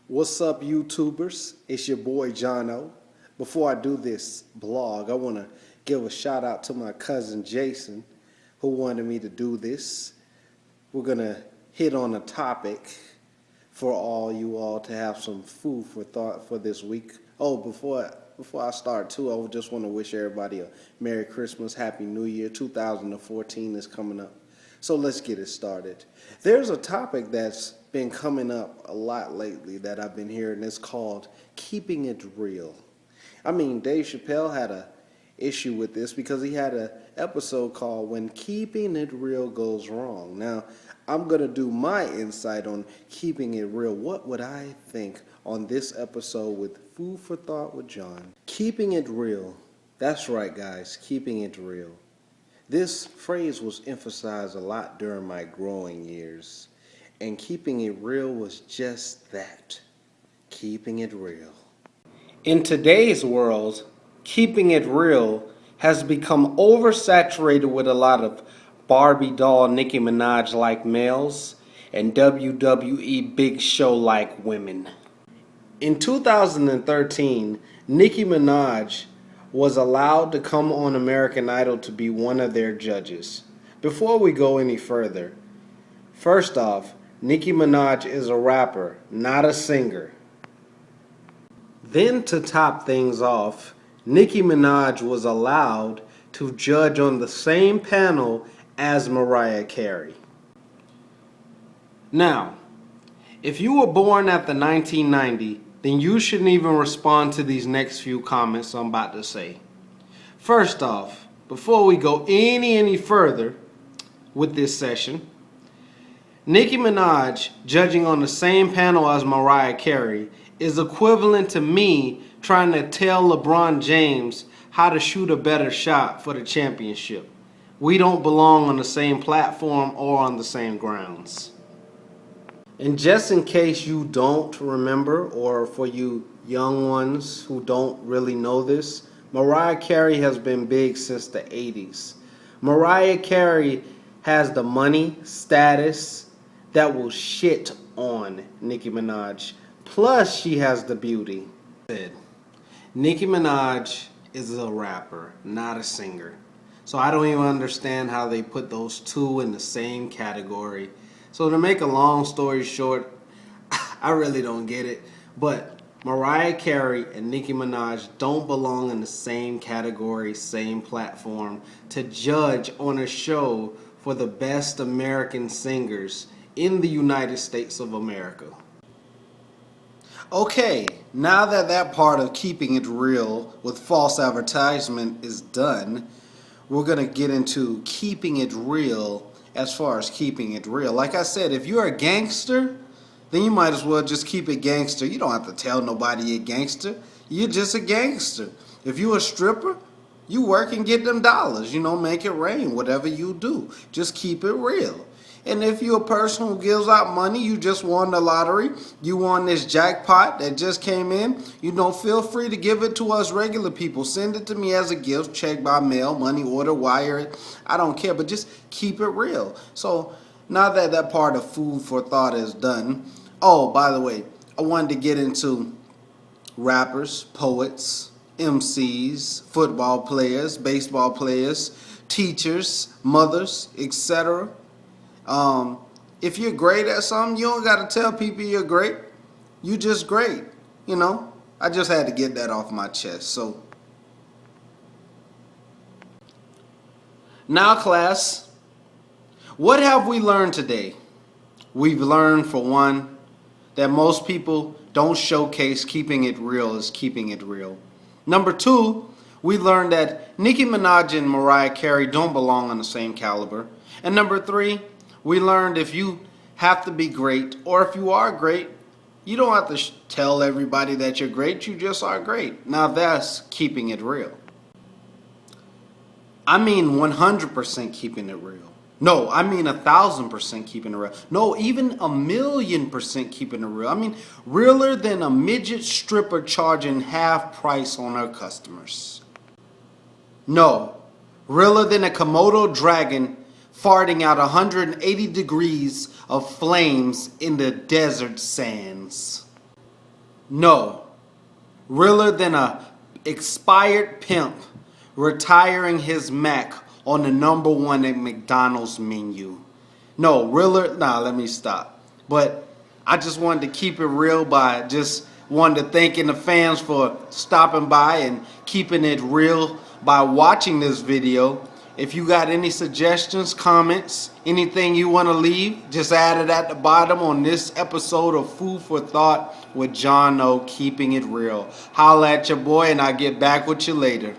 What's up, YouTubers? It's your boy Jono. Before I do this blog, I want to give a shout out to my cousin Jason, who wanted me to do this. We're going to hit on a topic for all you all to have some food for thought for this week. Oh, before I start too, I just want to wish everybody a Merry Christmas, Happy New Year. 2014 is coming up. So let's get it started. There's a topic that's been coming up a lot lately that I've been hearing. It's called keeping it real. I mean, Dave Chappelle had a issue with this because he had an episode called When Keeping It Real Goes Wrong. Now, I'm going to do my insight on keeping it real. What would I think on this episode with Food for Thought with John? Keeping it real. That's right, guys. Keeping it real. This phrase was emphasized a lot during my growing years, and keeping it real was just that, keeping it real. In today's world, keeping it real has become oversaturated with a lot of Barbie doll Nicki Minaj-like males and WWE Big Show-like women. In 2013, Nicki Minaj was allowed to come on American Idol to be one of their judges. Before we go any further, first off, Nicki Minaj is a rapper, not a singer. Then to top things off, Nicki Minaj was allowed to judge on the same panel as Mariah Carey. Now, if you were born after 1990, then you shouldn't even respond to these next few comments I'm about to say. First off, before we go any further with this session, Nicki Minaj judging on the same panel as Mariah Carey is equivalent to me trying to tell LeBron James how to shoot a better shot for the championship. We don't belong on the same platform or on the same grounds. And just in case you don't remember, or for you young ones who don't really know this, Mariah Carey has been big since the 80s. Mariah Carey has the money, status that will shit on Nicki Minaj. Plus, she has the beauty. Nicki Minaj is a rapper, not a singer. So I don't even understand how they put those two in the same category. So to make a long story short, I really don't get it. But Mariah Carey and Nicki Minaj don't belong in the same category, same platform to judge on a show for the best American singers in the United States of America. Okay, now that part of keeping it real with false advertisement is done, we're going to get into keeping it real as far as keeping it real. Like I said, if you're a gangster, then you might as well just keep it gangster. You don't have to tell nobody you're a gangster. You're just a gangster. If you're a stripper, you work and get them dollars. Make it rain, whatever you do. Just keep it real. And if you're a person who gives out money, you just won the lottery, you won this jackpot that just came in, feel free to give it to us regular people. Send it to me as a gift, check by mail, money order, wire it. I don't care, but just keep it real. So now that part of food for thought is done. Oh, by the way, I wanted to get into rappers, poets, MCs, football players, baseball players, teachers, mothers, etc. If you're great at something, you don't got to tell people you're great. You just great, I just had to get that off my chest. So now, class, what have we learned today? We've learned, for one, that most people don't showcase keeping it real as keeping it real. Number two, we learned that Nicki Minaj and Mariah Carey don't belong on the same caliber. And number three, we learned if you have to be great, or if you are great, you don't have to tell everybody that you're great. You just are great. Now that's keeping it real. I mean 100% keeping it real. No, I mean 1,000% keeping it real. No, even 1,000,000% keeping it real. I mean realer than a midget stripper charging half price on her customers. No, realer than a Komodo dragon farting out 180 degrees of flames in the desert sands. No. Realer than a expired pimp retiring his Mac on the #1 at McDonald's menu. No, realer, nah, let me stop. But I just wanted to keep it real by just wanted to thanking the fans for stopping by and keeping it real by watching this video. If you got any suggestions, comments, anything you want to leave, just add it at the bottom on this episode of Food for Thought with John O, keeping it real. Holla at your boy and I'll get back with you later.